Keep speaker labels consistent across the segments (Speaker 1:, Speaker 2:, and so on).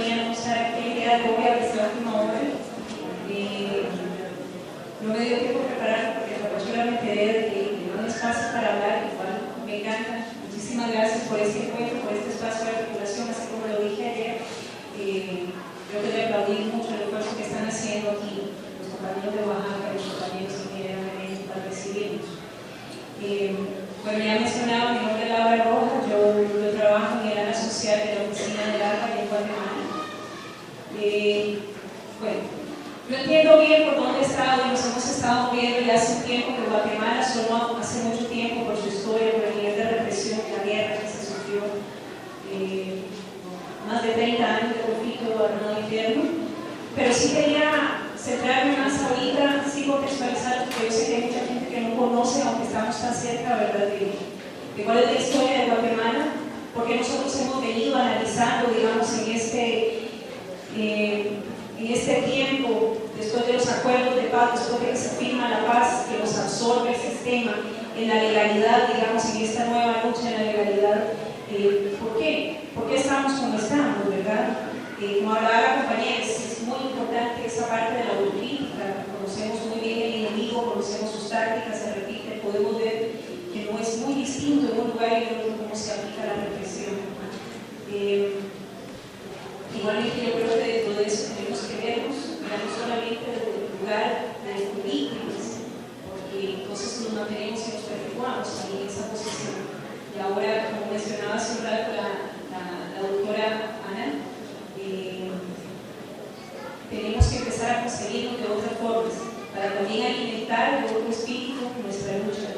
Speaker 1: teníamos que el día de hoy a la última hora. No me dio tiempo de preparar porque solamente enteré de que no hay espacio para hablar, igual me encanta. Muchísimas gracias por este encuentro, por este espacio de articulación, así como lo dije ayer. Creo que le aplaudí mucho el esfuerzo que están haciendo aquí los compañeros de Oaxaca y los compañeros que vinieron para recibirnos. Bueno, ya mencionaba, mi nombre es Laura Rojas, yo trabajo en el área social de la oficina del ARPA en Guatemala. Bueno, yo entiendo bien por dónde he estado y nos hemos estado moviendo ya hace un tiempo que Guatemala solo hace mucho tiempo por su historia, por el nivel de represión, la guerra que se sufrió, más de 30 años de conflicto armado interno, pero sí quería centrarme más ahorita, sí contextualizar, porque yo sé que hay mucha gente que no conoce, aunque estamos tan cerca, ¿verdad?, de cuál es la historia de Guatemala, porque nosotros hemos venido analizando, digamos, en este tiempo, después de los acuerdos de paz, después de que se firma la paz, que nos absorbe el sistema en la legalidad, digamos, en esta nueva lucha en la legalidad. ¿Por qué? ¿Por qué estamos como estamos, verdad? Como hablaba la compañera, es muy importante esa parte de la autocrítica. Conocemos muy bien el enemigo, conocemos sus tácticas, se repiten, podemos ver que no es muy distinto en un lugar y en otro cómo se aplica la represión. Igualmente yo creo que de todo eso tenemos que vernos, no solamente desde el lugar de víctimas, porque entonces nos mantenemos y nos perpetuamos ahí en esa posición. Y ahora, como mencionaba hace un rato la doctora Ana, tenemos que empezar a conseguirnos de otras formas, para también alimentar de otro espíritu nuestra lucha.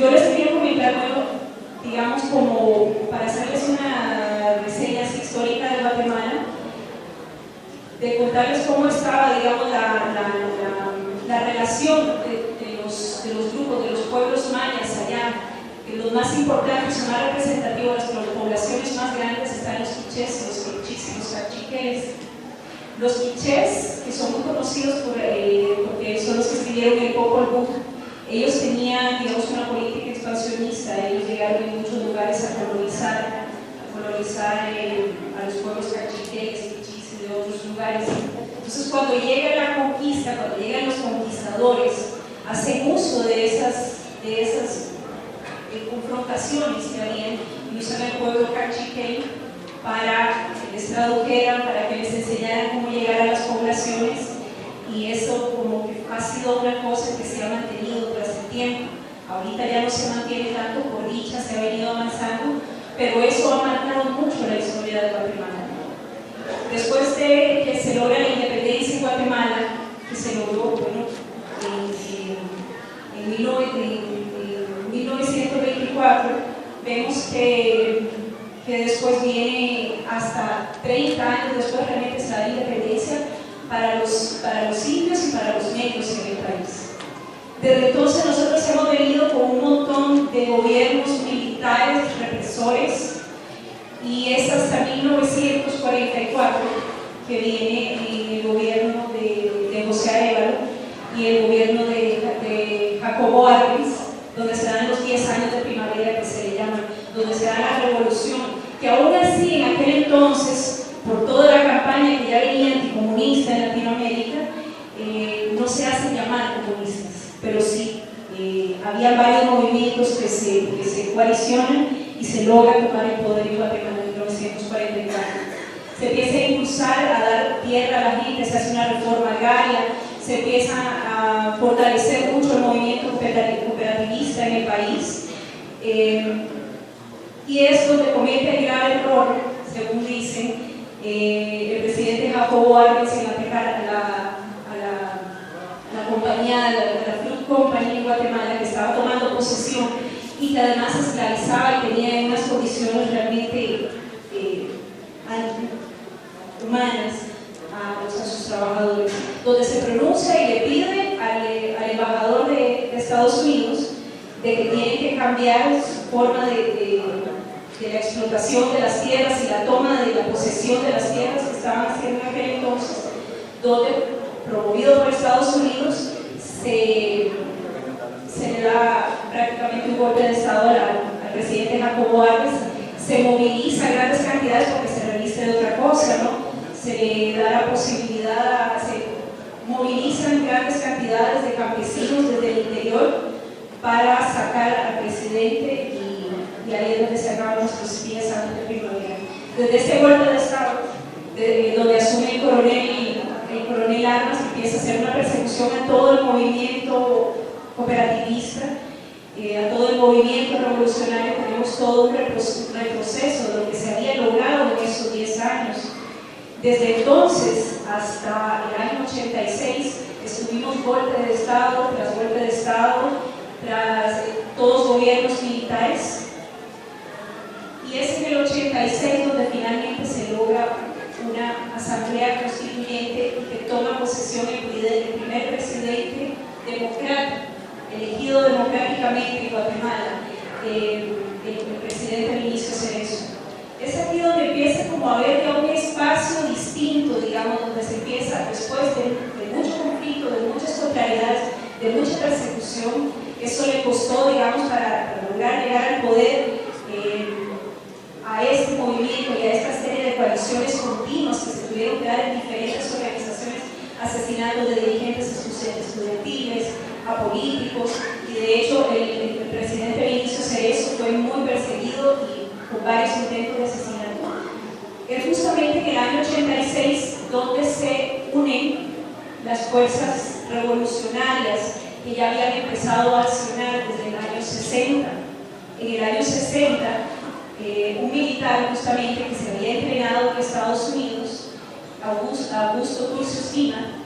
Speaker 1: Yo les quería comentar, bueno, digamos, como para hacerles una reseña histórica de Guatemala, de contarles cómo estaba, digamos, la relación de los grupos, de los pueblos mayas allá. Los más importantes, son más representativos, las poblaciones más grandes están los quichés, los quichis y los cachiqueles. Los quichés, que son muy conocidos porque son los que escribieron el Popol Vuh, ellos tenían, digamos, una política expansionista. Ellos llegaron en muchos lugares a colonizar a los pueblos cachiqueles, quichis y de otros lugares. Entonces, cuando llega la conquista, cuando llegan los conquistadores, hacen uso de esas confrontaciones que habían y usan el pueblo cachiquel para que les tradujeran, para que les enseñaran cómo llegar a las poblaciones, y eso como que ha sido una cosa que se ha mantenido tras el tiempo. Ahorita ya no se mantiene tanto, por dicha se ha venido avanzando, pero eso ha marcado mucho la historia de Guatemala. Después de que se logra la independencia en Guatemala, que se logró, bueno, en 1924, vemos que después viene hasta 30 años después realmente se da la independencia para los indios y para los negros en el país. Desde entonces nosotros hemos venido con un montón de gobiernos militares, represores, y es hasta 1944 que viene el gobierno de José Arévalo y el gobierno de Jacobo Arbenz, donde se dan los 10 años de primavera que se le llaman, donde se da la revolución, que aún así en aquel entonces, por toda la campaña que ya venía anticomunista en Latinoamérica, no se hacen llamar comunistas, pero sí, había varios movimientos que se coalicionan y se logra tomar el poder en Guatemala en 1944. Se empieza a impulsar, a dar tierra a la gente, se hace una reforma agraria, se empieza a fortalecer mucho el movimiento cooperativista en el país, y es donde comete el grave error, según dicen, el presidente Jacobo Arbenz en atacar la compañía, la Fruit Company en Guatemala, que estaba tomando posesión y que además esclavizaba y tenía unas condiciones realmente humanas a sus trabajadores, donde se pronuncia y le pide al embajador de Estados Unidos de que tiene que cambiar su forma de la explotación de las tierras y la toma de la posesión de las tierras que estaban haciendo en aquel entonces, donde, promovido por Estados Unidos, se le da prácticamente un golpe de Estado al presidente Jacobo Arbenz. Se moviliza grandes cantidades porque se realiza se le da la posibilidad, se movilizan grandes cantidades de campesinos desde el interior para sacar al presidente y ahí es donde se acaban nuestros pies antes de primavera. Desde este golpe de Estado, donde asume el coronel Armas, empieza a hacer una persecución a todo el movimiento cooperativista, a todo el movimiento revolucionario. Tenemos todo un retroceso de lo que se había logrado en esos 10 años. Desde entonces hasta el año 86 estuvimos golpe de Estado tras golpe de Estado, tras todos gobiernos militares, y es en el 86 donde finalmente se logra una asamblea constituyente que toma posesión el primer presidente democrático, elegido democráticamente en Guatemala, el presidente Vinicio Cerezo. Es aquí donde empieza como a haber ya un espacio distinto, digamos, donde se empieza, después de mucho conflicto, de muchas contrariedades, de mucha persecución. Eso le costó, digamos, para lograr llegar al poder, a este movimiento y a esta serie de coaliciones continuas que se tuvieron que dar en diferentes organizaciones, asesinatos de dirigentes estudiantiles, a políticos, y de hecho el presidente Vinicio Cerezo fue muy perseguido y con varios intentos de asesinato. Es justamente en el año 86 donde se unen las fuerzas revolucionarias que ya habían empezado a accionar desde el año 60. En el año 60, un militar justamente que se había entrenado en Estados Unidos, Augusto Turcios Lima,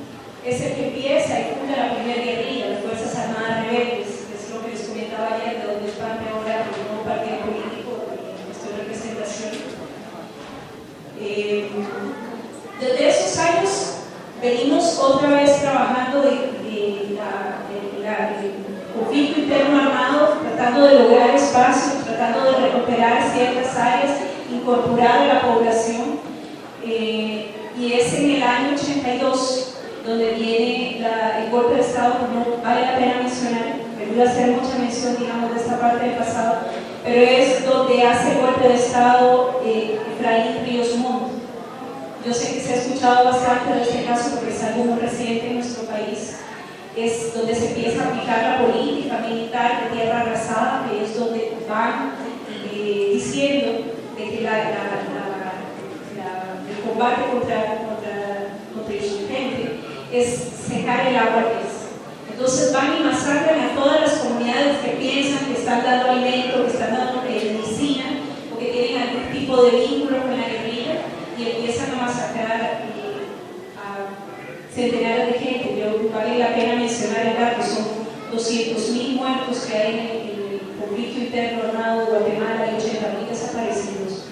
Speaker 1: es el que empieza y funda la primera guerrilla, las Fuerzas Armadas Rebeldes, que es lo que les comentaba ayer, de donde es parte ahora el nuevo partido político en nuestra representación. Desde esos años venimos otra vez trabajando el conflicto interno armado, tratando de lograr espacios, tratando de recuperar ciertas áreas, incorporar a la población, y es en el año 82 donde viene el golpe de Estado, que no vale la pena mencionar, pero voy a hacer mucha mención, digamos, de esta parte del pasado, pero es donde hace el golpe de Estado Efraín Ríos Montt. Yo sé que se ha escuchado bastante de este caso porque es algo muy reciente en nuestro país. Es donde se empieza a aplicar la política militar de tierra arrasada, que es donde van diciendo de que el combate contra el insurgente es secar el agua al pez. Entonces van y masacran a todas las comunidades que piensan que están dando alimento, que están dando medicina, o que tienen algún tipo de vínculo con la guerrilla, y empiezan a masacrar a centenares de gente. Pero vale la pena mencionar el dato, son 200.000 muertos que hay en el conflicto interno armado de Guatemala y 80.000 desaparecidos.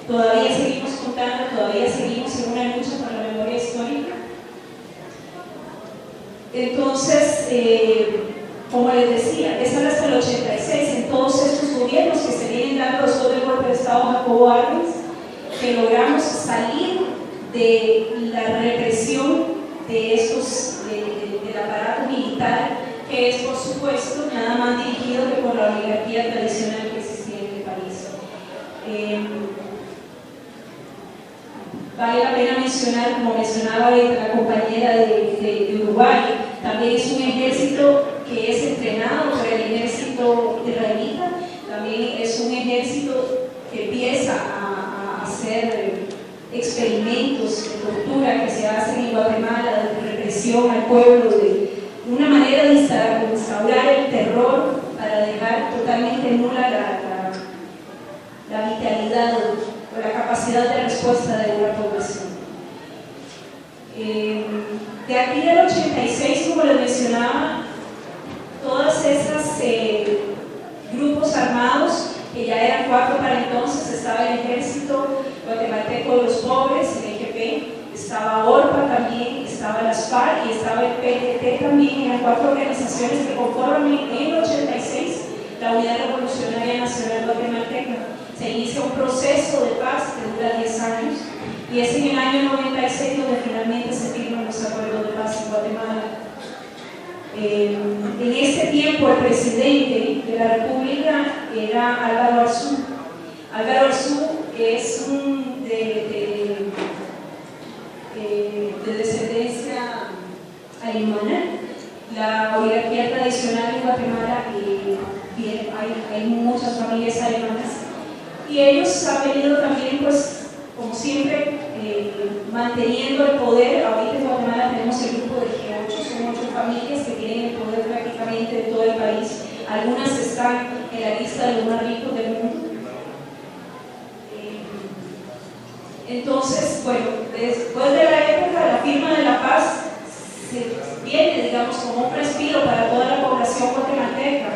Speaker 1: Todavía seguimos contando, todavía seguimos en una lucha por la memoria histórica. Entonces, como les decía, es hasta el 86, en todos estos gobiernos que se vienen dando después del golpe de Estado Jacobo Arbenz, que logramos salir de la represión de del aparato militar, que es, por supuesto, nada más dirigido que por la oligarquía tradicional que existía en el país. Vale la pena mencionar, como mencionaba la compañera de Uruguay, también es un ejército que es entrenado por el ejército israelita, también es un ejército que empieza a hacer experimentos de tortura que se hacen en Guatemala, de represión al pueblo, de una manera de instaurar el terror para dejar totalmente nula la vitalidad o la capacidad de respuesta de una población. De aquí del 86, como les mencionaba, todas esas grupos armados, que ya eran 4 para entonces, estaba el Ejército Guatemalteco de los Pobres, el EGP, estaba ORPA también, estaba las FARC y estaba el PTT también, eran 4 organizaciones que conforman en el 86 la Unidad Revolucionaria Nacional Guatemalteca. Se inicia un proceso de paz que dura 10 años y es en el año 96 donde finalmente se firman los acuerdos de paz en Guatemala. En este tiempo el presidente de la República era Álvaro Arzú. Álvaro Arzú es manteniendo el poder. Ahorita en Guatemala tenemos el grupo de G8, son 8 familias que tienen el poder prácticamente de todo el país. Algunas están en la lista de los más ricos del mundo. Entonces, bueno, después de la época de la firma de la paz, se viene, digamos, como un respiro para toda la población guatemalteca.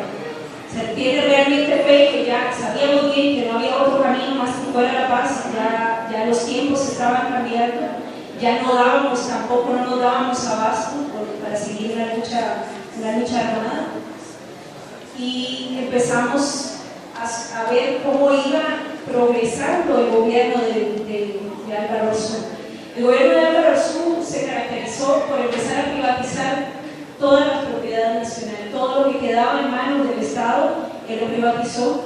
Speaker 1: Se tiene realmente fe que ya sabíamos bien que no había otro camino más que fuera la paz, ya los tiempos estaban cambiando, ya no dábamos, tampoco no nos dábamos abasto para seguir la lucha armada. Y empezamos a ver cómo iba progresando el gobierno de Álvaro Arzú. El gobierno de Álvaro Arzú se caracterizó por empezar a privatizar toda la propiedad nacional, todo lo que quedaba en manos del Estado, él lo privatizó.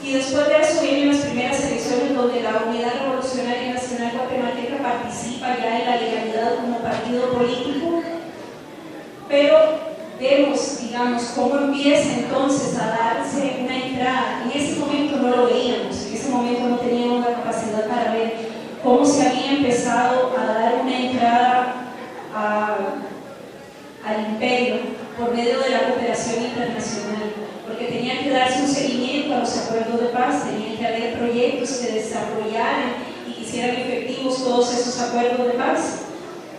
Speaker 1: Y después de eso vienen las primeras elecciones donde la Unidad Revolucionaria Nacional Guatemalteca participa ya en la legalidad como partido político, pero vemos, digamos, cómo empieza entonces a darse una entrada. En ese momento no lo veíamos, en ese momento no teníamos la capacidad para ver cómo se había empezado a dar una entrada al imperio por medio de la cooperación internacional, porque tenía que darse un seguimiento a los acuerdos de paz, tenía que haber proyectos que desarrollaran y que hicieran efectivos todos esos acuerdos de paz.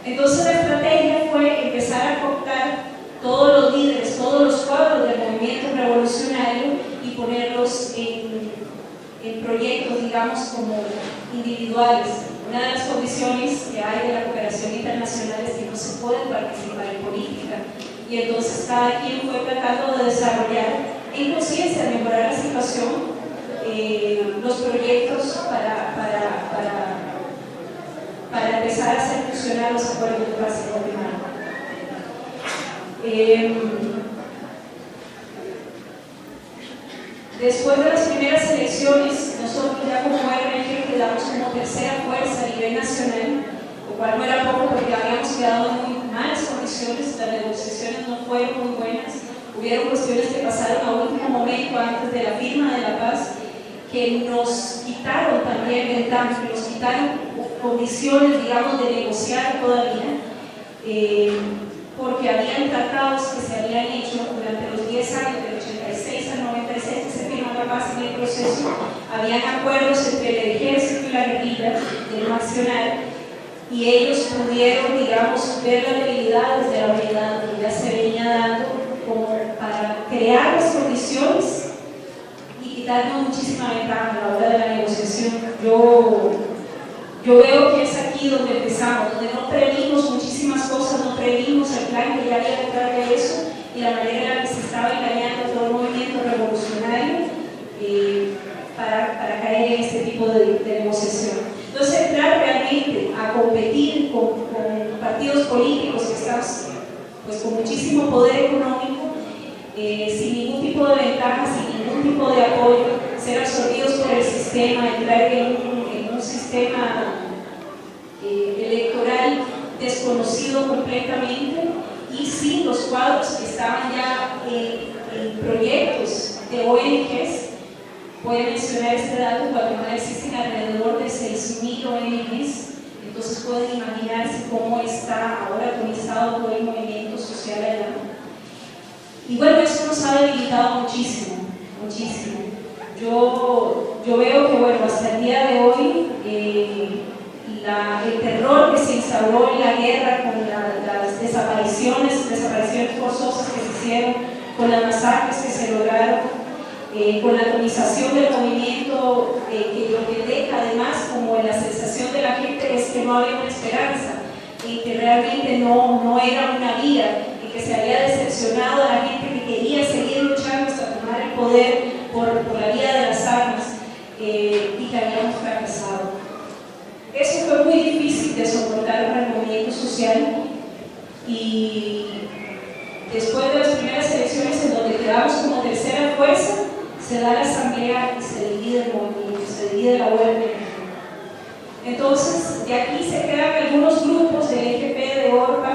Speaker 1: Entonces la estrategia fue empezar a cooptar todos los líderes, todos los cuadros del movimiento revolucionario y ponerlos en proyectos, digamos, como individuales. Una de las condiciones que hay de la cooperación internacional es que no se puede participar en política, y entonces cada quien fue tratando de desarrollar en conciencia, de mejorar la situación, los proyectos para empezar a hacer funcionar los acuerdos de paz en Guatemala. Después de las primeras elecciones, nosotros ya como RNG quedamos como tercera fuerza a nivel nacional, lo cual no era poco porque habíamos quedado en muy malas condiciones, las negociaciones no fueron muy buenas, hubieron cuestiones que pasaron a último momento antes de la firma de la paz, que nos quitaron también ventajas, que nos quitaron condiciones, digamos, de negociar todavía, porque habían tratados que se habían hecho durante los 10 años, del 86 al 96, que se firmó la paz en el proceso. Habían acuerdos entre el ejército y la guerrilla del nacional, y ellos pudieron, digamos, ver las debilidades de la unidad que ya se venía dando como para crear las condiciones y quitarnos muchísima ventaja a la hora de la negociación. Yo veo que es aquí donde empezamos, donde no previmos muchísimas cosas, no previmos el plan que ya había detrás de eso y la manera en la que se estaba engañando todo el movimiento revolucionario para caer en este tipo de negociación. Entonces, entrar realmente a competir con partidos políticos que están pues, con muchísimo poder económico, sin ningún tipo de ventaja, sin ningún tipo de apoyo, ser absorbidos por el sistema, entrar en un sistema electoral desconocido completamente y sin los cuadros que estaban ya en proyectos de ONGs. Voy a mencionar este dato: en Guatemala existen alrededor de 6.000 ONGs, entonces pueden imaginarse cómo está ahora organizado todo el movimiento social allá. Y bueno, eso nos ha debilitado muchísimo, muchísimo. Yo veo que, bueno, hasta el día de hoy, el terror que se instauró en la guerra con las desapariciones forzosas que se hicieron, con las masacres que se lograron, con la atomización del movimiento, que lo que deja además como la sensación de la gente es que no había una esperanza y que realmente no era una vía, y que se había decepcionado a la gente que quería seguir luchando hasta tomar el poder por la vía de las armas, y que habíamos fracasado. Eso fue muy difícil de soportar para el movimiento social, y después de las primeras elecciones, en donde quedamos como tercera fuerza, se da la asamblea y se divide el movimiento, se divide la URN. Entonces, de aquí se crean algunos grupos del EGP, de ORPA,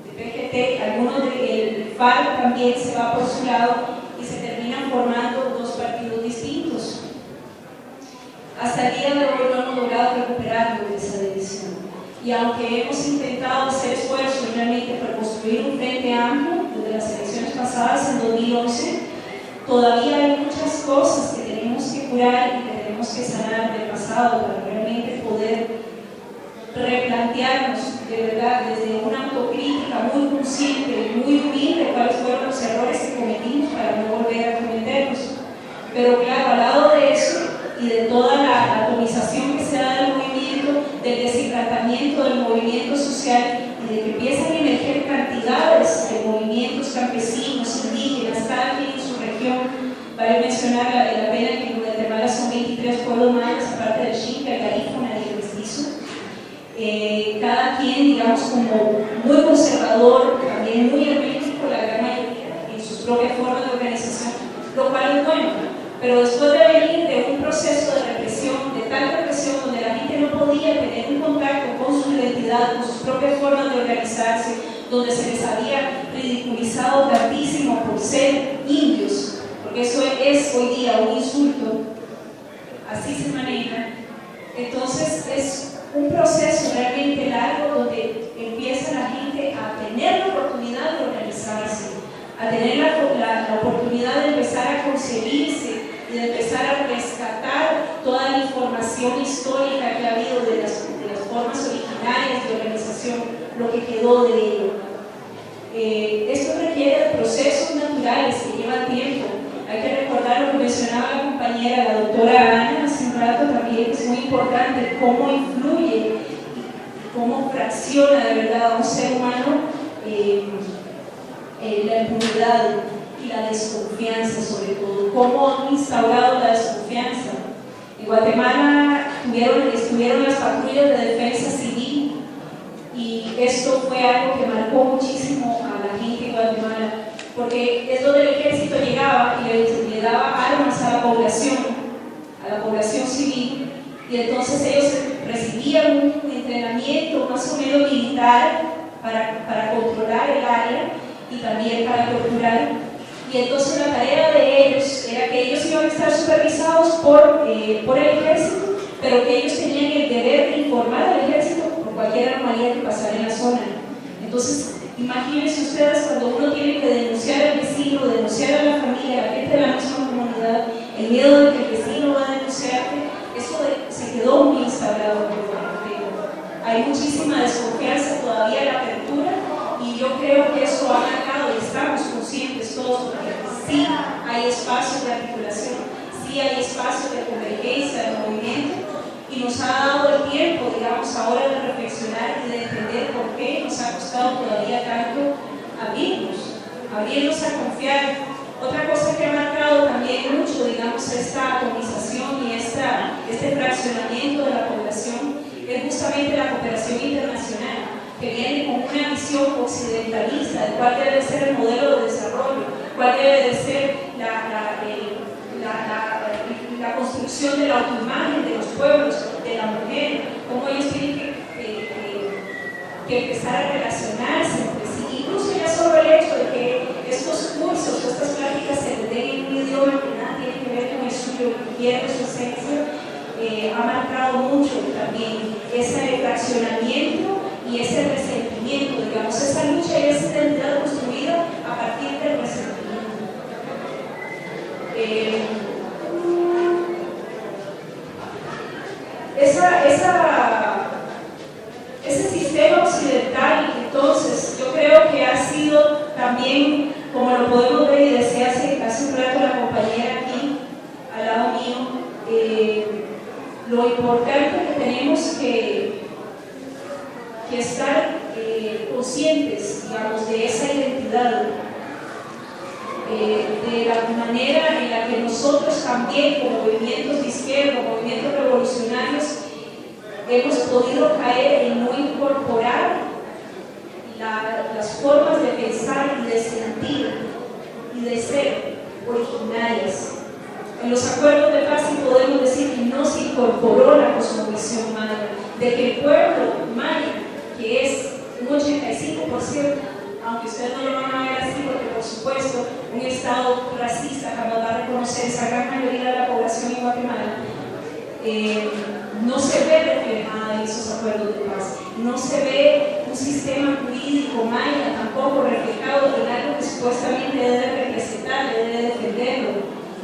Speaker 1: de PGT, algunos del FARC también se va por su lado, y se terminan formando dos partidos distintos. Hasta el día de hoy no hemos logrado recuperarlo de esa división. y aunque hemos intentado hacer esfuerzos realmente para construir un frente amplio desde las elecciones pasadas en 2011, todavía hay muchas cosas que tenemos que curar y que tenemos que sanar del pasado para realmente poder replantearnos de verdad desde una autocrítica muy consciente y muy humilde cuáles fueron los errores que cometimos para no volver a cometerlos. Pero claro, al lado de eso y de toda la atomización que se da del movimiento, del deshidratamiento del movimiento social y de que empiezan a emerger cantidades de movimientos campesinos, indígenas, cada quien en su región. Vale mencionar la pena que en Guatemala son 23 pueblos mayas, aparte del Xinca, el Garífuna y el Mestizo. Cada quien, digamos, como muy conservador, también muy hermético, la gran mayoría, en sus propias formas de organización, lo cual es bueno. Pero después de venir de un proceso de represión, de tal represión, donde la gente no podía tener un contacto con su identidad, con sus propias formas de organizarse, donde se les había ridiculizado tantísimo por ser indios, porque eso es hoy día un insulto, así se maneja. Entonces es un proceso realmente largo donde empieza la gente a tener la oportunidad de organizarse, a tener la oportunidad de empezar a concebirse y de empezar a rescatar toda la información histórica que ha habido de las formas originarias de organización, lo que quedó de ello. Esto requiere de procesos naturales que llevan tiempo. Hay que recordar lo que mencionaba la compañera, la doctora Ana, hace un rato también, que es muy importante cómo influye, cómo fracciona de verdad a un ser humano la impunidad y la desconfianza, sobre todo, cómo han instaurado la desconfianza. En Guatemala estuvieron las patrullas de defensa civil y esto fue algo que marcó muchísimo a la gente en Guatemala, porque es donde el ejército llegaba y le daba armas a la población civil, y entonces ellos recibían un entrenamiento más o menos militar para controlar el área y también para torturar. Y entonces la tarea de ellos era que ellos iban a estar supervisados por el ejército, pero que ellos tenían el deber de informar al ejército por cualquier anomalía que pasara en la zona. Entonces, imagínense ustedes cuando uno tiene que denunciar al vecino, denunciar a la familia, a la gente de la misma comunidad, el miedo de que el vecino va a denunciarte, eso se quedó muy instaurado. Hay muchísima desconfianza todavía en la apertura, y yo creo que eso ha marcado, y estamos conscientes todos, porque sí hay espacios de articulación, sí hay espacios de convergencia, de movimiento, y nos ha dado el tiempo, digamos, ahora de reflexionar y de entender por qué nos ha costado todavía tanto abrirnos a confiar. Otra cosa que ha marcado también mucho, digamos, esta atomización y este fraccionamiento de la población es justamente la cooperación internacional, que viene con una visión occidentalista de cuál debe ser el modelo de desarrollo, cuál debe de ser la construcción de la autoimagen de los pueblos, de la mujer, cómo ellos tienen que empezar a relacionarse entre sí. Incluso ya solo el hecho de que estos cursos, estas pláticas se den en un idioma que nada tiene que ver con el suyo, que pierde su esencia, ha marcado mucho también ese fraccionamiento y ese resentimiento, digamos, esa lucha y esa identidad construida a partir del resentimiento. Ese sistema occidental, entonces, yo creo que ha sido también, como lo podemos ver y decía hace un rato la compañera aquí, al lado mío, lo importante que tenemos que estar conscientes, digamos, de esa identidad, de la manera en la que nosotros también, como movimientos de izquierda, movimientos revolucionarios, hemos podido caer en no incorporar las formas de pensar y de sentir y de ser originarias. En los acuerdos de paz sí podemos decir que no se incorporó la cosmovisión maya, de que el pueblo maya, que es un 85%, aunque ustedes no lo van a ver así, porque por supuesto un Estado racista jamás va a reconocer esa gran mayoría de la población en Guatemala, no se ve reflejada en esos acuerdos de paz, no se supuestamente debe representar, debe defenderlo,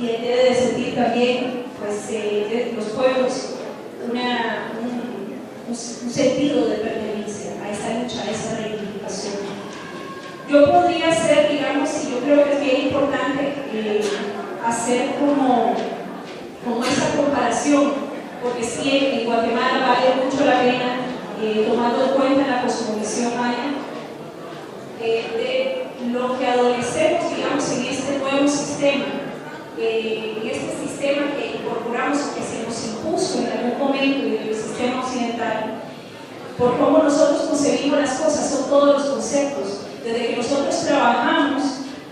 Speaker 1: y él debe de sentir también, pues, de los pueblos un sentido de pertenencia a esa lucha, a esa reivindicación. Yo podría hacer, digamos, y yo creo que es bien importante hacer como esa comparación, porque sí, en Guatemala vale mucho la pena, tomando en cuenta la cosmovisión maya, de lo que adolecemos, digamos, en este nuevo sistema, en este sistema que incorporamos o que se nos impuso en algún momento en el sistema occidental, por cómo nosotros concebimos las cosas, son todos los conceptos. Desde que nosotros trabajamos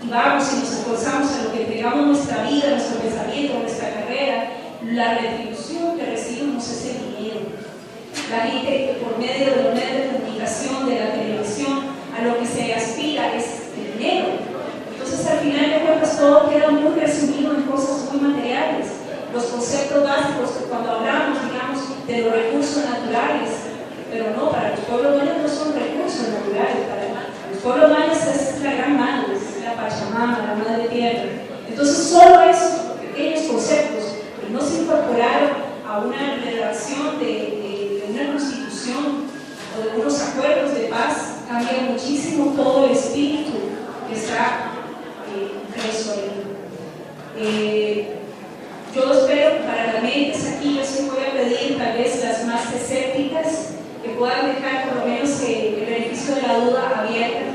Speaker 1: y vamos y nos esforzamos en lo que entregamos nuestra vida, nuestro pensamiento, nuestra carrera, la retribución que recibimos es el dinero. La gente, por medio de los medios de comunicación, de la televisión, a lo que se aspira es el dinero. Entonces, al final de cuentas, todo queda muy resumido en cosas muy materiales. Los conceptos básicos, cuando hablamos, digamos, de los recursos naturales, pero no, para los pueblos mayas no son recursos naturales, para los pueblos mayas es la gran madre, es la Pachamama, la madre tierra. Entonces, solo esos pequeños conceptos que no se incorporaron a una redacción de una constitución o de unos acuerdos de paz, cambia muchísimo todo el espíritu que está preso ahí. Yo espero que para las mentes aquí, yo sí voy a pedir tal vez las más escépticas que puedan dejar por lo menos el beneficio de la duda abierta.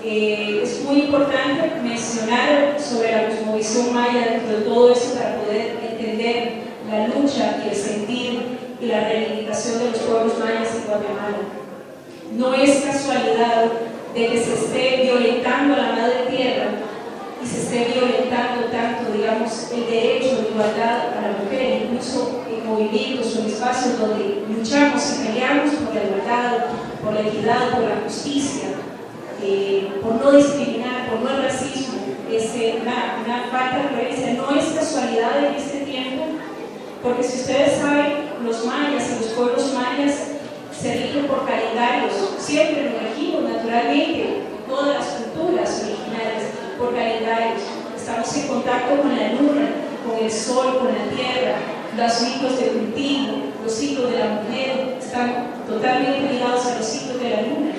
Speaker 1: Es muy importante mencionar sobre la cosmovisión maya dentro de todo eso para poder entender la lucha y el sentir y la reivindicación de los pueblos mayas en Guatemala. No es casualidad de que se esté violentando a la madre tierra y se esté violentando tanto, digamos, el derecho de igualdad a la mujer, incluso en movimientos o en espacios donde luchamos y peleamos por la igualdad, por la equidad, por la justicia, por no discriminar, por no el racismo, es una falta de coherencia. No es casualidad en este tiempo, porque si ustedes saben, los mayas y los pueblos mayas se rigen por calendarios, siempre lo elegimos naturalmente, todas las culturas originarias, por calendarios. Estamos en contacto con la luna, con el sol, con la tierra, los ciclos de cultivo, los ciclos de la mujer, están totalmente ligados a los ciclos de la luna.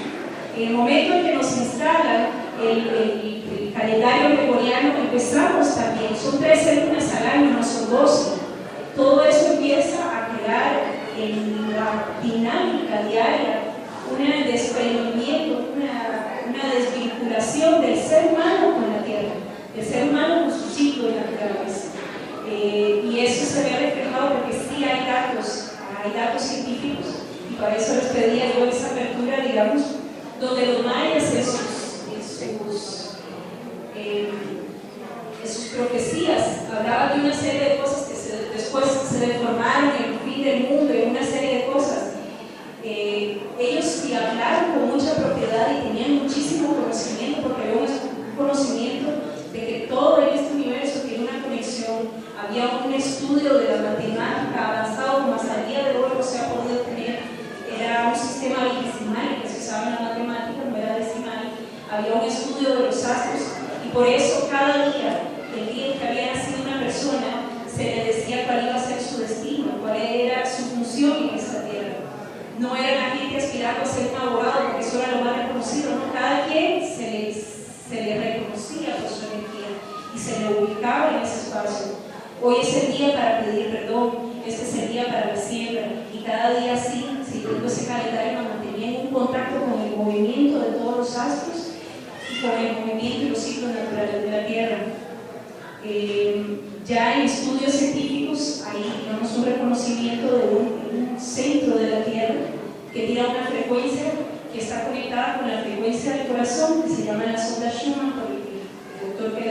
Speaker 1: En el momento en que nos instalan el calendario gregoriano, empezamos también, son 13 lunas al año, no son 12. Todo eso empieza a crear en la dinámica diaria un desprendimiento, una desvinculación del ser humano con la tierra, del ser humano con su ciclo de naturaleza. Y eso se ve reflejado porque sí hay datos científicos, y para eso les pedía yo esa apertura, digamos, donde los mayas en sus profecías hablaban de una serie de cosas que después se deformaron en el fin del mundo, en una serie de cosas. Ellos sí hablaron con mucha propiedad y tenían muchísimo conocimiento, porque había un conocimiento de que todo en este universo tiene una conexión. Había un estudio de la matemática avanzado como hasta el día de hoy no se ha podido tener. Era un sistema vigesimal que se usaba en la matemática, no era decimal. Había un estudio de los astros, y por eso cada día, el día en que había nacido una persona, se le decía cuál iba a ser su destino, cuál era su función en esta tierra. No era la gente aspirando a ser un abogado porque eso era lo más reconocido, no, cada quien se le reconocía por su energía y se le ubicaba en ese espacio. Hoy es el día para pedir perdón, este es el día para la siembra, y cada día así, siguiendo ese calendario, nos mantenía en un contacto con el movimiento de todos los astros y con el movimiento y los ciclos naturales de la tierra. Ya en estudios científicos hay, digamos, un reconocimiento de un centro de la Tierra que tiene una frecuencia que está conectada con la frecuencia del corazón, que se llama la sonda Schumann, por el doctor que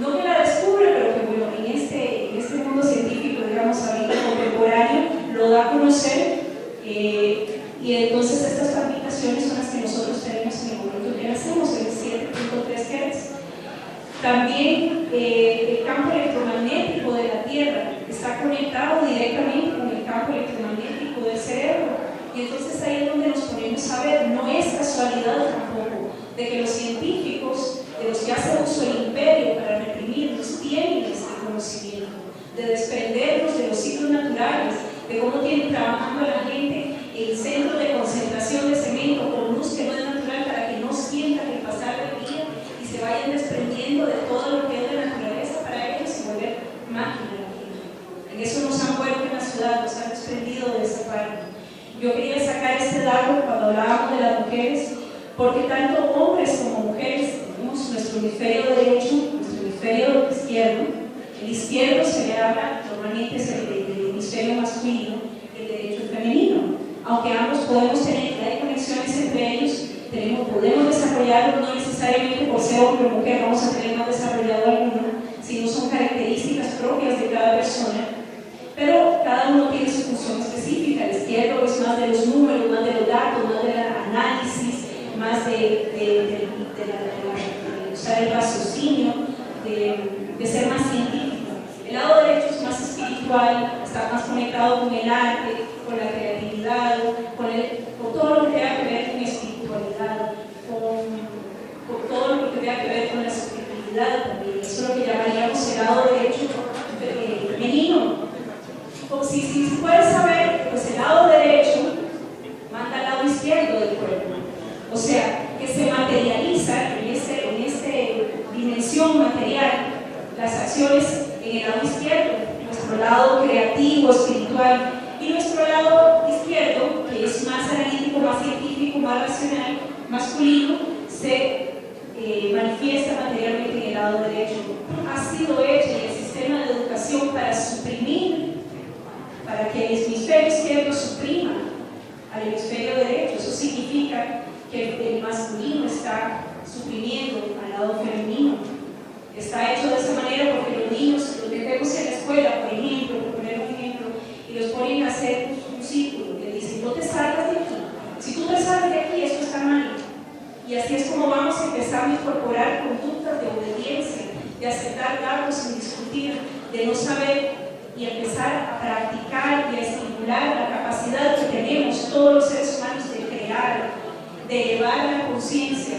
Speaker 1: no que la descubre, pero que bueno, en este mundo científico, digamos, ahorita contemporáneo, lo da a conocer, y entonces estas palpitaciones son las que nosotros tenemos en el momento que nacemos, en 7.3 Hz. También el campo electromagnético de la Tierra está conectado directamente con el campo electromagnético del cerebro, y entonces ahí es donde nos ponemos a ver. No es casualidad tampoco de que los científicos científicos, de los que hace uso el imperio para reprimirnos, tienen este conocimiento de desprendernos de los ciclos naturales, de cómo tienen trabajando a la gente el centro de concentración de cemento con luz que no es natural para que no sientan el pasar del día y se vayan desprendiendo de todo lo que es la naturaleza para ellos y volver máquina. En eso nos han vuelto en la ciudad, nos han desprendido de esa parte. Yo quería sacar este dato cuando hablábamos de las mujeres, porque tanto hombres como mujeres tenemos nuestro hemisferio derecho, nuestro hemisferio izquierdo. El izquierdo se le habla, normalmente es el hemisferio masculino, el derecho el femenino. Aunque ambos podemos tener, hay conexiones entre ellos, podemos desarrollarlos no necesariamente por ser hombre o mujer, vamos a tener más desarrollado alguno, sino son características propias de cada persona. Pero cada uno tiene su función específica. El izquierdo es más de los números, más de los datos, más del análisis, más de usar el raciocinio, de ser más científico. El lado derecho es más espiritual, está más conectado con el arte, con la creatividad, con todo lo que tenga que ver con espiritualidad, con todo lo que tenga que ver con la subjetividad también. Eso es lo que llamaríamos el lado derecho femenino. Si puedes saber, pues el lado derecho manda al lado izquierdo del cuerpo. O sea, que se materializa en esta dimensión material las acciones en el lado izquierdo, nuestro lado creativo, espiritual, y nuestro lado izquierdo, que es más analítico, más científico, más racional, masculino, se manifiesta materialmente en el lado derecho. Ha sido hecho en el sistema de educación para suprimir, para que el hemisferio izquierdo suprima al hemisferio derecho. Eso significa que el masculino está suprimiendo al lado femenino. Está hecho de esa manera porque los niños los metemos en la escuela, por ejemplo, por poner un ejemplo, y los ponen a hacer un círculo. Les dicen, no te salgas de aquí. Si tú te sales de aquí, esto está mal. Y así es como vamos empezando a incorporar conductas de obediencia, de aceptar datos sin discutir, de no saber y empezar a practicar y a estimular la capacidad que tenemos todos los seres humanos de crear, de elevar la conciencia.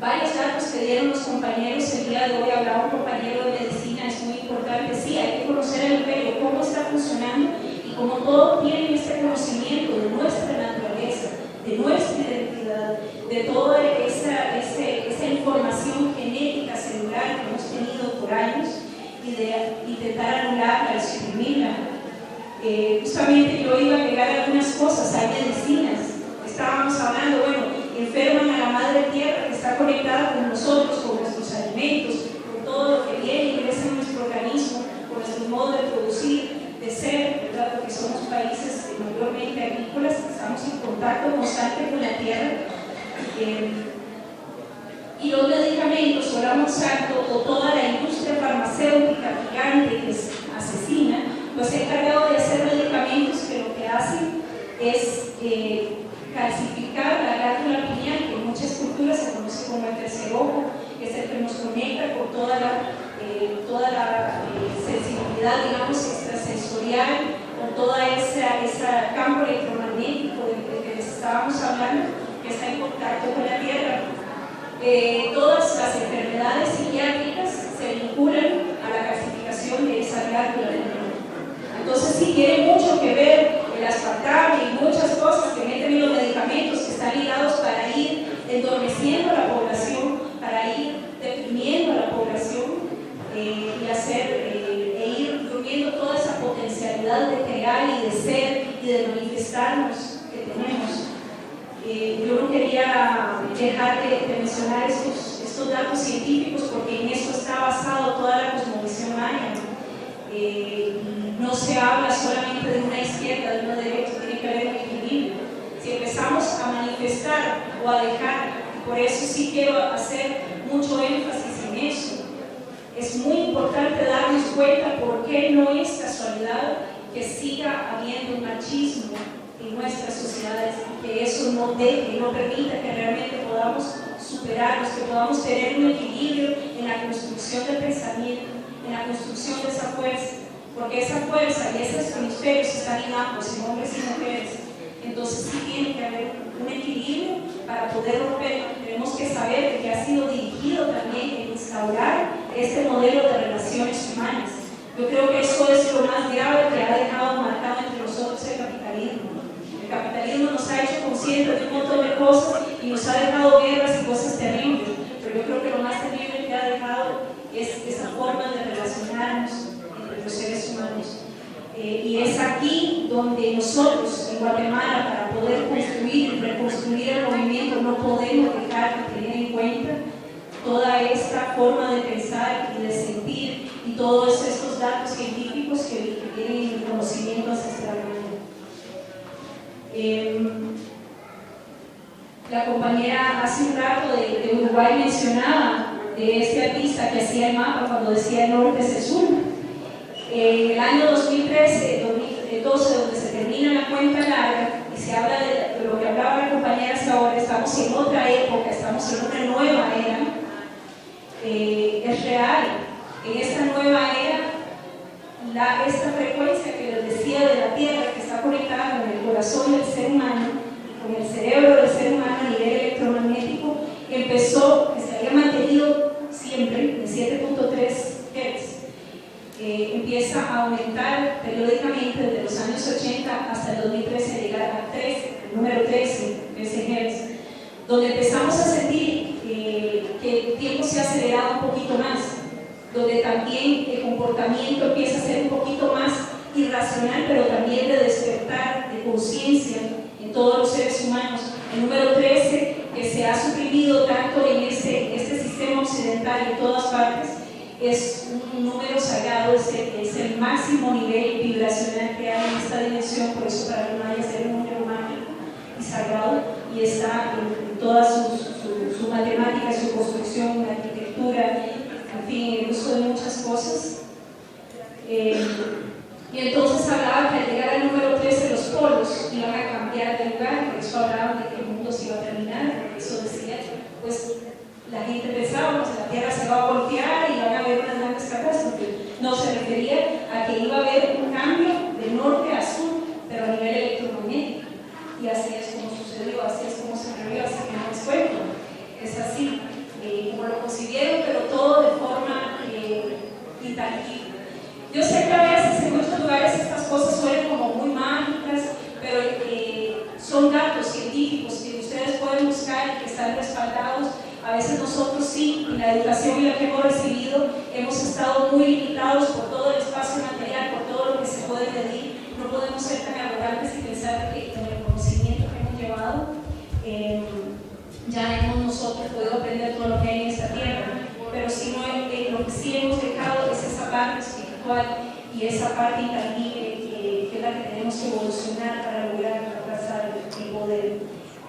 Speaker 1: Varios datos que dieron los compañeros el día de hoy, hablaba un compañero de medicina, es muy importante, sí, hay que conocer el imperio, cómo está funcionando y como todos tienen este conocimiento de nuestra naturaleza, de nuestra identidad, de toda esa información genética celular que hemos tenido por años y de intentar anularla y suprimirla. Justamente yo iba a agregar algunas cosas, hay medicinas, estábamos hablando, bueno, enferman a la madre tierra que está conectada con nosotros, con nuestros alimentos, con todo lo que viene y ingresa en nuestro organismo, con nuestro modo de producir, de ser, ¿verdad? Porque somos países mayormente agrícolas, estamos en contacto constante con la tierra. Y los medicamentos, o la Monsanto, o toda la industria farmacéutica gigante que es asesina, pues se ha encargado de hacer medicamentos que lo que hacen es calcificar la glándula pineal, que en muchas culturas se conoce como el tercer ojo, que es el que nos conecta con toda la sensibilidad, digamos, extrasensorial, con todo ese campo electromagnético del que les estábamos hablando, que está en contacto con la tierra. Todas las enfermedades psiquiátricas se vinculan a la calcificación de esa glándula pineal. Entonces sí tiene mucho que ver el aspartame y muchas cosas que meten en los medicamentos que están ligados para ir endormeciendo a la población, para ir deprimiendo a la población e ir durmiendo toda esa potencialidad de crear y de ser y de manifestarnos que tenemos. Yo no quería dejar de mencionar estos datos científicos porque en eso está basado toda la cosmovisión maya. No se habla solamente de una izquierda, de una derecha, tiene que haber un equilibrio. Si empezamos a manifestar o a dejar, por eso sí quiero hacer mucho énfasis en eso. Es muy importante darnos cuenta por qué no es casualidad que siga habiendo machismo en nuestras sociedades, que eso no permita que realmente podamos superarnos, que podamos tener un equilibrio en la construcción del pensamiento, en la construcción de esa fuerza, porque esa fuerza y esos hemisferios están en ambos, en hombres y mujeres. entonces sí tiene que haber un equilibrio para poder romper. Tenemos que saber que ha sido dirigido también en instaurar este modelo de relaciones humanas. Yo creo que eso es lo más grave que ha dejado marcado entre nosotros el capitalismo. El capitalismo nos ha hecho conscientes de un montón de cosas y nos ha dejado guerras y cosas terribles, pero yo creo que lo más terrible que ha dejado es esa forma de relacionarnos entre los seres humanos. Y es aquí donde nosotros en Guatemala, para poder construir y reconstruir el movimiento, no podemos dejar de tener en cuenta toda esta forma de pensar y de sentir y todos estos datos científicos que tienen el conocimiento ancestral. La compañera hace un rato de Uruguay mencionaba de este artista que hacía el mapa cuando decía el norte es el sur. En el año 2013-2012, donde se termina la cuenta larga y se habla de lo que hablaba la compañera hasta ahora, estamos en otra época, estamos en una nueva era. Es real, en esta nueva era, esta frecuencia que les decía de la Tierra, que está conectada con el corazón del ser humano, con el cerebro del ser humano a nivel electromagnético, empezó, que se había mantenido siempre en 7.3 Hz, empieza a aumentar periódicamente desde los años 80 hasta el 2013 a llegar a 13, el número 13 Hz, donde empezamos a sentir que el tiempo se ha acelerado un poquito más, donde también el comportamiento empieza a ser un poquito más irracional, pero también de despertar de conciencia en todos los seres humanos. El número 13, que se ha suprimido tanto en este sistema occidental en todas partes, es un número sagrado, es el máximo nivel vibracional que hay en esta dimensión, por eso para los mayas es un número mágico y sagrado, y está en toda su matemática, su construcción, la arquitectura, en fin, el uso de muchas cosas. Y entonces hablaba que al llegar al número 13 los polos iban a cambiar de lugar, por eso hablaban de que el mundo se iba a terminar, porque eso decía, pues la gente pensaba que la Tierra se va a voltear y van a haber unas grandes catástrofes. No, se refería a que iba a haber un cambio de norte a sur, pero a nivel electromagnético. Y así es como sucedió, así es como se previó, así que no es cuento. Es así, como lo concibieron, pero todo de forma intangible. Yo sé que a veces en muchos lugares estas cosas suenan como muy mágicas, pero son datos científicos que ustedes pueden buscar y que están respaldados. A veces nosotros sí, en la educación en la que hemos recibido, hemos estado muy limitados por todo el espacio material, por todo lo que se puede medir. No podemos ser tan arrogantes y pensar que con el conocimiento que hemos llevado, ya hemos nosotros podido aprender todo lo que hay en esta tierra. Pero si no, lo que sí hemos dejado es esa parte espiritual y esa parte intangible que es la que tenemos que evolucionar para lograr alcanzar el poder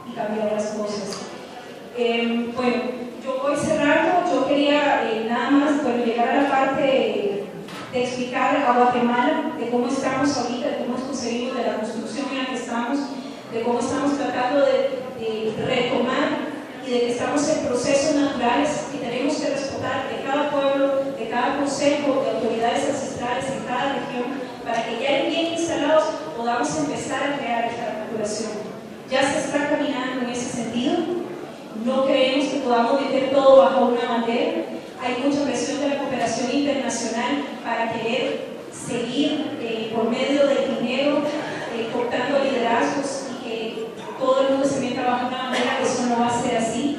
Speaker 1: y cambiar las cosas. Bueno, yo voy cerrando. Yo quería nada más llegar a la parte de explicar a Guatemala de cómo estamos ahorita, de cómo nos conseguimos, de la construcción en la que estamos, de cómo estamos tratando de retomar y de que estamos en procesos naturales que tenemos que respetar de cada pueblo, de cada consejo, de autoridades ancestrales en cada región, para que ya bien instalados podamos empezar a crear esta recuperación. Ya se está caminando en ese sentido. No creemos que podamos meter todo bajo una bandera. Hay mucha presión de la cooperación internacional para querer seguir por medio del dinero cortando liderazgos y que todo el mundo se meta bajo una bandera. Eso no va a ser así.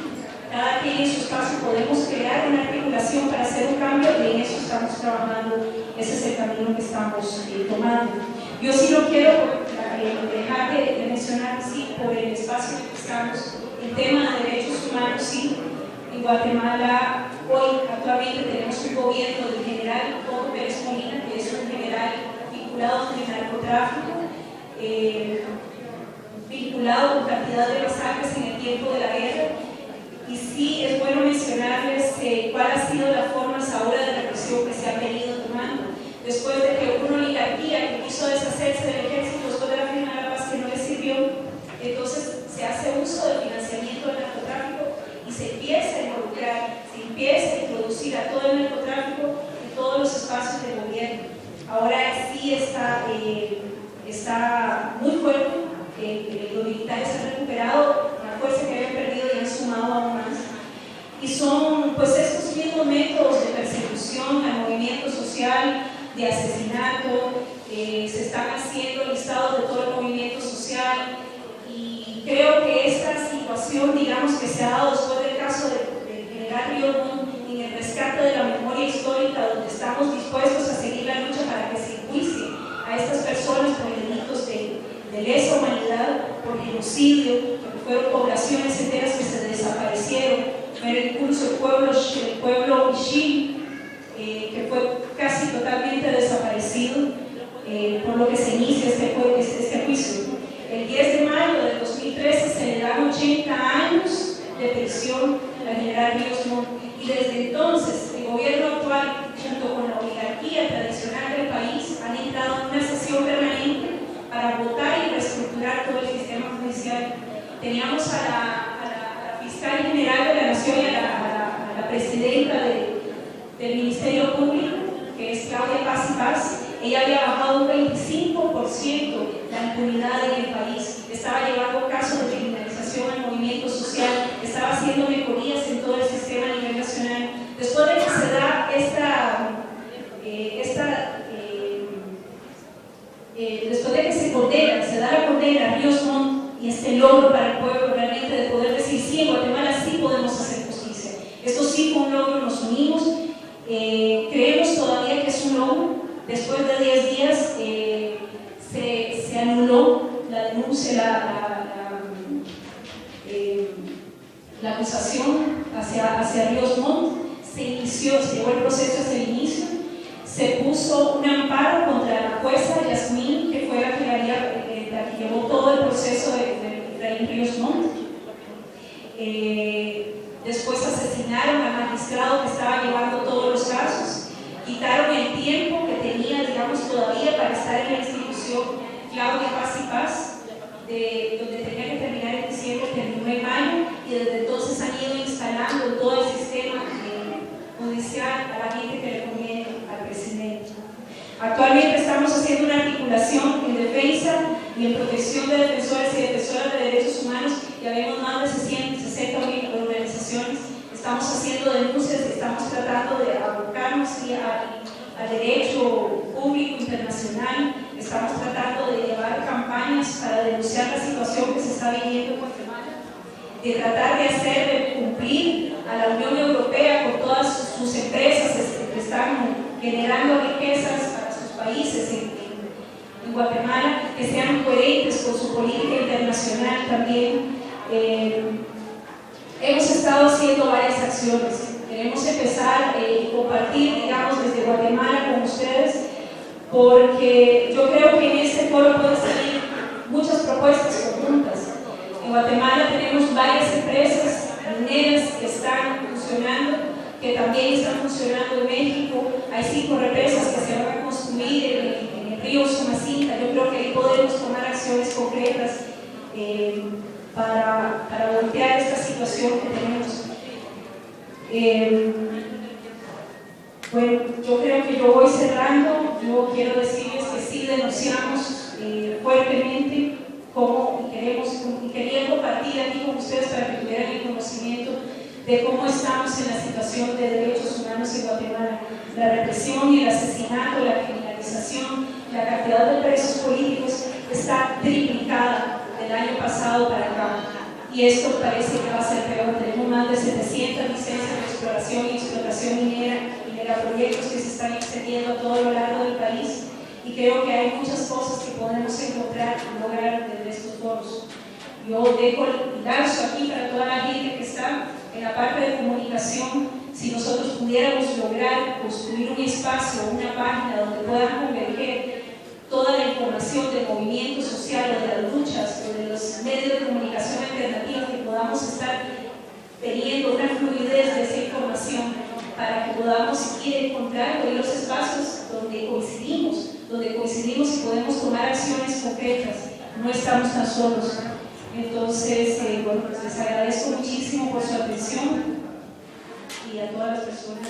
Speaker 1: Cada quien en su espacio podemos crear una articulación para hacer un cambio y en eso estamos trabajando. Ese es el camino que estamos tomando. Yo sí lo quiero dejar de mencionar, sí, por el espacio en el que estamos. El tema de derechos humanos, sí, en Guatemala hoy actualmente tenemos un gobierno del general Otto Pérez Molina, que es un general vinculado con el narcotráfico, vinculado con cantidad de masacres en el tiempo de la guerra. Y sí es bueno mencionarles cuál ha sido la forma ahora de represión que se ha venido tomando. Después de que una oligarquía que quiso deshacerse del ejército después de la firma de la paz que no le sirvió, entonces se hace uso del financiamiento del narcotráfico y se empieza a involucrar, se empieza a introducir a todo el narcotráfico en todos los espacios de gobierno. Ahora sí está muy fuerte el son pues estos mismos métodos de persecución al movimiento social, de asesinato. Se están haciendo listados de todo el movimiento social, y creo que esta situación, digamos, que se ha dado después del caso del general Ríos Montt, en el rescate de la memoria histórica, donde estamos dispuestos a seguir la lucha para que se enjuicie a estas personas por delitos de lesa humanidad, por genocidio, porque fueron poblaciones enteras que se desaparecieron. Incluso el pueblo Ixil, que fue casi totalmente desaparecido, por lo que se inicia este juicio. El 10 de mayo del 2013 se le dan 80 años de prisión al general Ríos Montt, y desde entonces el gobierno actual, junto con la oligarquía tradicional del país, han entrado en una sesión permanente para votar y reestructurar todo el sistema judicial. Teníamos a la fiscal general de la Nación y a la presidenta del Ministerio Público, que es Claudia Paz y Paz. Ella había bajado un 25% la impunidad en el país, estaba llevando casos de criminalización al movimiento social, estaba haciendo mejorías en todo el sistema a nivel nacional. Después de que se da después de que se da la condena a Ríos Montt, y este logro para el pueblo realmente de poder decir, sí, en Guatemala sí podemos hacer justicia, esto sí fue un logro, nos unimos, creemos todavía que es un logro. Después de 10 días se anuló la denuncia, la acusación hacia Ríos Montt, se llevó el proceso hacia el inicio, se puso un amparo contra la jueza Yasmín, que fue la que llevó todo el proceso de Ríos Montt. Después asesinaron al magistrado que estaba llevando todos los casos. Quitaron el tiempo que tenía, digamos, todavía para estar en la institución Claudia Paz y Paz, donde tenía que terminar en diciembre, terminó en mayo, y desde entonces han ido instalando todo el sistema judicial a la gente que le conviene al presidente. Actualmente estamos haciendo una articulación en defensa y en protección de defensores y defensoras de derechos humanos, y habemos más de 60.000 organizaciones. Estamos haciendo denuncias, estamos tratando de abocarnos al derecho público internacional, estamos tratando de llevar campañas para denunciar la situación que se está viviendo en Guatemala, de tratar de hacer cumplir a la Unión Europea con todas sus empresas que están generando riquezas para sus países en Guatemala, que sean coherentes con su política internacional también. Hemos estado haciendo varias acciones. Queremos empezar y compartir, digamos, desde Guatemala con ustedes, porque yo creo que en este foro pueden salir muchas propuestas conjuntas. En Guatemala tenemos varias empresas mineras que están funcionando, que también están funcionando en México. Hay 5 represas que se van a construir en el río Sumacinta. Yo creo que ahí podemos tomar acciones concretas para voltear esta situación que tenemos. Bueno, yo creo que yo voy cerrando. Yo quiero decirles que sí denunciamos fuertemente y quería compartir aquí con ustedes para que tuvieran el conocimiento de cómo estamos en la situación de derechos humanos en Guatemala. La represión y el asesinato, la criminalización, la cantidad de presos políticos está triplicada del año pasado para acá, y esto parece que va a ser peor. Tenemos más de 700 licencias de exploración y explotación minera y megaproyectos que se están extendiendo a todo lo largo del país, y creo que hay muchas cosas que podemos encontrar y lograr desde estos foros. Yo dejo el lanzo aquí para toda la gente que está en la parte de comunicación. Si nosotros pudiéramos lograr construir un espacio, una página donde puedan converger toda la información del movimiento social o de las luchas o de los medios de comunicación alternativos, que podamos estar teniendo una fluidez de esa información para que podamos ir encontrando los espacios donde coincidimos y podemos tomar acciones concretas. No estamos tan solos. Entonces, bueno, pues les agradezco muchísimo por su atención, y a todas las personas